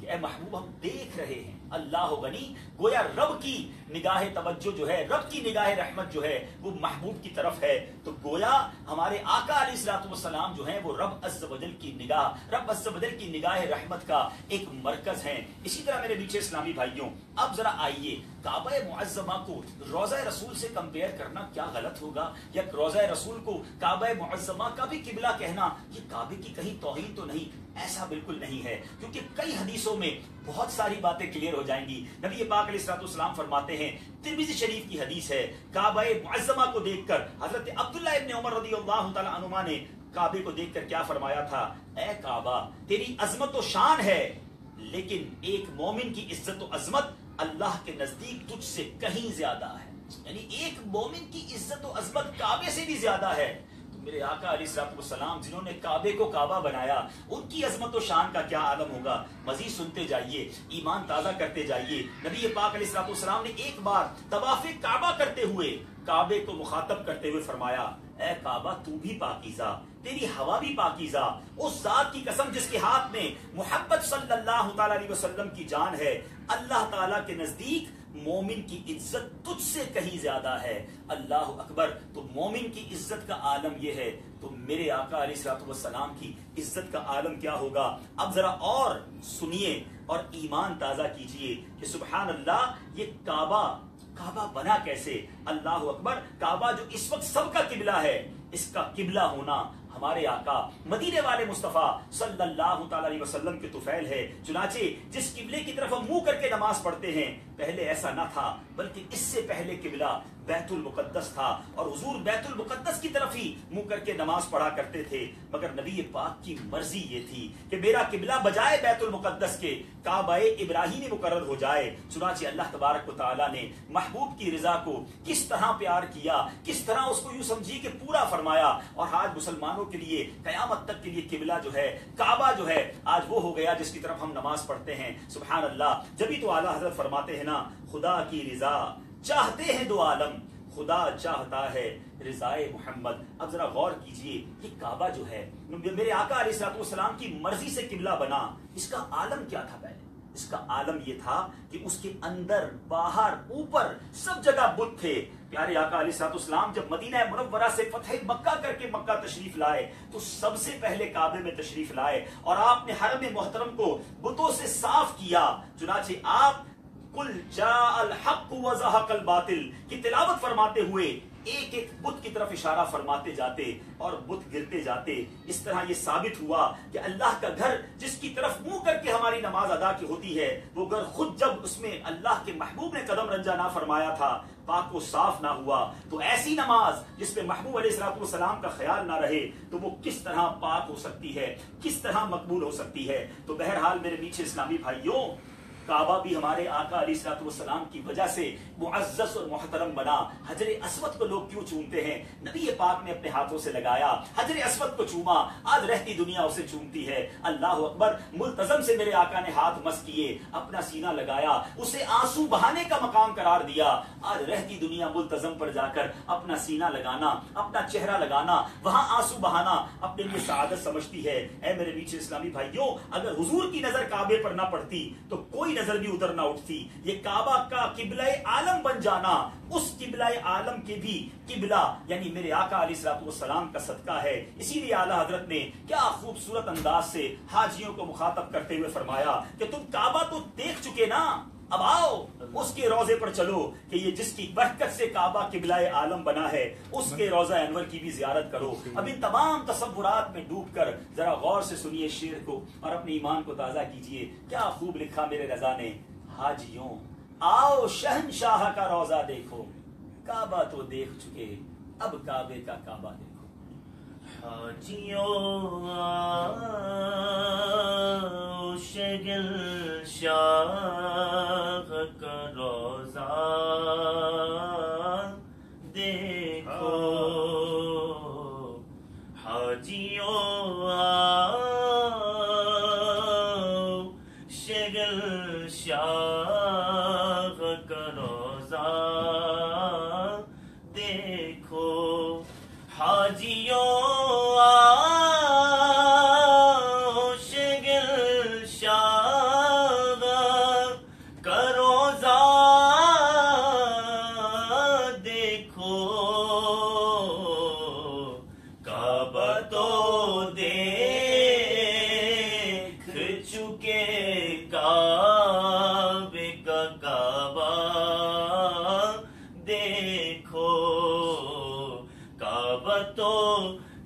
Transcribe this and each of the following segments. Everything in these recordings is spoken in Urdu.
کہ اے محبوب ہم دیکھ رہے ہیں، اللہ غنی، گویا رب کی نگاہ توجہ جو ہے، رب کی نگاہ رحمت جو ہے وہ محبوب کی طرف ہے، تو گویا ہمارے آقا علیہ الصلوۃ والسلام جو ہیں وہ رب عز و جل کی نگاہ، رب عز و جل کی نگاہ رحمت کا ایک مرکز ہیں۔ اسی طرح میرے نیچے اسلامی بھائیوں، اب ذرا آئیے کعبہ معظمہ کو روضہ رسول سے کمپیئر کرنا کیا غلط ہوگا، یا روضہ رسول کو کعبہ معظمہ کا بھی قبلہ کہنا یہ کعبے کی کہیں توہین تو نہیں؟ ایسا بالکل نہیں ہے، کیونکہ کئی حدیثوں میں بہت ساری باتیں کلیئر ہو جائیں گی۔ نبی پاک علیہ الصلوۃ والسلام فرماتے ہیں، ترمذی شریف کی حدیث ہے، کعبہ معظمہ کو دیکھ کر حضرت عبداللہ ابن عمر رضی اللہ تعالی عنہما نے کعبے کو دیکھ کر کیا فرمایا تھا؟ اے کعبہ تیری عظمت و شان ہے، لیکن ایک مومن کی عزت و عظمت اللہ کے نزدیک تجھ سے کہیں زیادہ ہے، یعنی ایک مومن کی عزت و عظمت کعبے سے بھی زیادہ ہے۔ میرے آقا علیہ الصلوۃ والسلام جنہوں نے کعبے کو کعبہ بنایا، ان کی عظمت و شان کا کیا عالم ہوگا؟ مزید سنتے جائیے، ایمان تازہ کرتے جائیے۔ نبی پاک علیہ الصلوۃ والسلام نے ایک بار طواف کعبہ کرتے ہوئے کعبے کو مخاطب کرتے ہوئے فرمایا، اے کعبہ تو بھی پاکیزہ، تیری ہوا بھی پاکیزہ، اس ذات کی قسم جس کے ہاتھ میں محمد صلی اللہ تعالی علیہ وسلم کی جان ہے، اللہ تعالیٰ کے نزدیک مومن کی عزت تجھ سے کہیں زیادہ ہے۔ اللہ اکبر۔ تو مومن کی عزت کا عالم یہ ہے، تو میرے آقا علیہ الصلوۃ والسلام کی عزت کا عالم کیا ہوگا؟ اب ذرا اور سنیے اور ایمان تازہ کیجئے کہ سبحان اللہ، یہ کعبہ بنا کیسے؟ اللہ اکبر۔ کعبہ جو اس وقت سب کا قبلہ ہے، اس کا قبلہ ہونا ہمارے آقا مدینے والے مصطفیٰ صلی اللہ تعالی علیہ وسلم کے طفیل ہے۔ چنانچہ جس قبلے کی طرف ہم منہ کر کے نماز پڑھتے ہیں، پہلے ایسا نہ تھا، بلکہ اس سے پہلے قبلہ بیت المقدس تھا، اور حضور بیت المقدس کی طرف ہی منہ کر کے نماز پڑھا کرتے تھے۔ مگر نبی پاک کی مرضی یہ تھی کہ میرا قبلہ بجائے بیت المقدس کے کعبہ ابراہیمی مقرر ہو جائے۔ چنانچہ اللہ تبارک و تعالیٰ نے محبوب کی رضا کو کس طرح پیار کیا، کس طرح اس کو یوں سمجھی کہ پورا فرمایا، اور آج مسلمانوں کے لیے قیامت تک کے لیے قبلہ جو ہے، کعبہ جو ہے، آج وہ ہو گیا جس کی طرف ہم نماز پڑھتے ہیں۔ سبحان اللہ۔ جبھی تو اعلیٰ حضرت فرماتے ہیں نا، خدا کی رضا چاہتے ہیں دو عالم، خدا چاہتا ہے رضائے محمد۔ اب ذرا غور کیجئے، یہ کعبہ جو ہے میرے آقا علیہ الصلوۃ والسلام کی مرضی سے قبلہ بنا، اس کا عالم کیا تھا؟ پہلے اس کا عالم یہ تھا کہ اس کے اندر باہر اوپر سب جگہ بت تھے۔ پیارے آقا علیہ الصلوۃ والسلام جب مدینہ منورہ سے فتح مکہ کر کے مکہ تشریف لائے تو سب سے پہلے کعبے میں تشریف لائے، اور آپ نے حرم محترم کو بتوں سے صاف کیا۔ چنانچہ آپ قل جاء الحق وزهق الباطل کی تلاوت فرماتے ہوئے ایک ایک بت کی طرف اشارہ فرماتے جاتے اور بت گرتے جاتے۔ اس طرح یہ ثابت ہوا کہ اللہ کا گھر جس کی طرف منہ کر کے ہماری نماز ادا کی ہوتی ہے، وہ گھر خود جب اس میں اللہ کے محبوب نے قدم رنجہ نہ فرمایا تھا، پاک و صاف نہ ہوا، تو ایسی نماز جس پہ محبوب علیہ الصلوۃ والسلام کا خیال نہ رہے تو وہ کس طرح پاک ہو سکتی ہے، کس طرح مقبول ہو سکتی ہے؟ تو بہرحال میرے نیچے اسلامی بھائیوں، کعبہ بھی ہمارے آقا علیہ الصلوۃ والسلام کی وجہ سے معزز اور محترم بنا۔ حجر اسود کو لوگ کیوں چومتے ہیں؟ نبی پاک نے اپنے ہاتھوں سے لگایا، حجر اسود کو چوما، آج رہتی دنیا اسے چومتی ہے۔ اللہ اکبر۔ ملتزم سے میرے آقا نے ہاتھ مس کیے، اپنا سینہ لگایا، اسے آنسو بہانے کا مقام قرار دیا۔ آج رہتی دنیا ملتزم پر جا کر اپنا سینہ لگانا، اپنا چہرہ لگانا، وہاں آنسو بہانا اپنے لیے سعادت سمجھتی ہے۔ اے میرے نیچے اسلامی بھائیوں، اگر حضور کی نظر کعبے پر نہ پڑتی تو کوئی نظر بھی ادھر نہ اٹھتی۔ یہ کعبہ کا قبلہ عالم بن جانا اس قبلہ عالم کے بھی قبلہ یعنی میرے آقا علیہ الصلوۃ والسلام کا صدقہ ہے۔ اسی لیے اعلیٰ حضرت نے کیا خوبصورت انداز سے حاجیوں کو مخاطب کرتے ہوئے فرمایا کہ تم کعبہ تو دیکھ چکے نا، اب آؤ اس کے روضے پر چلو کہ یہ جس کی برکت سے کعبہ قبلہ عالم بنا ہے، اس کے روضہ انور کی بھی زیارت کرو۔ اب ان تمام تصورات میں ڈوب کر ذرا غور سے سنیے شعر کو اور اپنے ایمان کو تازہ کیجئے۔ کیا خوب لکھا میرے رضا نے، حاجیوں آؤ شہنشاہ کا روضہ دیکھو، کعبہ تو دیکھ چکے اب کعبے کا کعبہ دیکھو۔ حاجیوں آؤ شگل شاہ کا روضہ دیکھو، حاجیوں آؤ شگل شاہ کا روضہ دیکھو، حاجیوں آؤ شگل شاہ روزہ دیکھو کعبہ تو دیکھ چکے کعبے کا کعبہ دیکھو کعبہ تو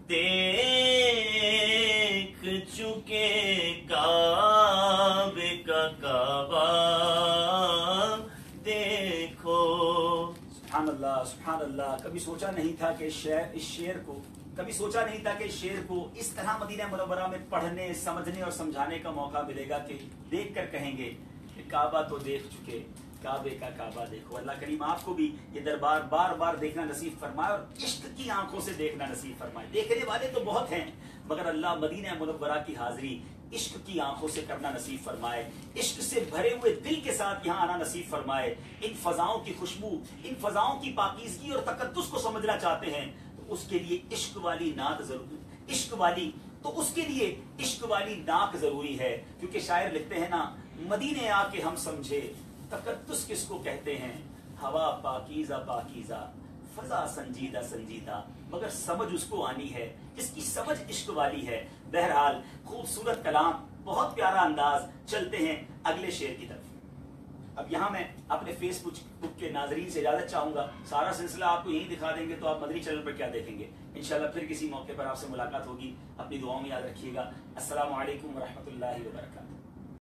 دیکھ چکے کعبے کا کعبہ دیکھو. سبحان اللہ. کبھی سوچا نہیں تھا کہ اس شعر کو اس طرح مدینہ منورہ میں پڑھنے سمجھنے اور سمجھانے کا موقع ملے گا کہ دیکھ کر کہیں گے کہ کعبہ تو دیکھ چکے کعبے کا کعبہ دیکھو. اللہ کریم آپ کو بھی یہ دربار بار بار دیکھنا نصیب فرمائے اور عشق کی آنکھوں سے دیکھنا نصیب فرمائے. دیکھنے والے تو بہت ہیں مگر اللہ مدینہ منورہ کی حاضری عشق کی آنکھوں سے کرنا نصیب فرمائے. عشق سے بھرے ہوئے دل کے ساتھ یہاں آنا نصیب فرمائے. ان فضاؤں کی خوشبو ان فضاؤں کی پاکیزگی اور تقدس کو سمجھنا چاہتے ہیں تو اس کے لیے عشق والی نعت ضروری ہے. کیونکہ شاعر لکھتے ہیں نا مدینے آ کے ہم سمجھے تقدس کس کو کہتے ہیں ہوا پاکیزہ پاکیزہ فضا سنجیدہ سنجیدہ مگر سمجھ اس کو آنی ہے جس کی سمجھ عشق والی ہے. بہرحال خوبصورت کلام بہت پیارا انداز. چلتے ہیں اگلے شعر کی طرف. اب یہاں میں اپنے فیس بک کے ناظرین سے اجازت چاہوں گا. سارا سلسلہ آپ کو یہیں دکھا دیں گے تو آپ مدنی چینل پر کیا دیکھیں گے. انشاءاللہ پھر کسی موقع پر آپ سے ملاقات ہوگی. اپنی دعاؤں میں یاد رکھیے گا. السلام علیکم ورحمۃ اللہ وبرکاتہ.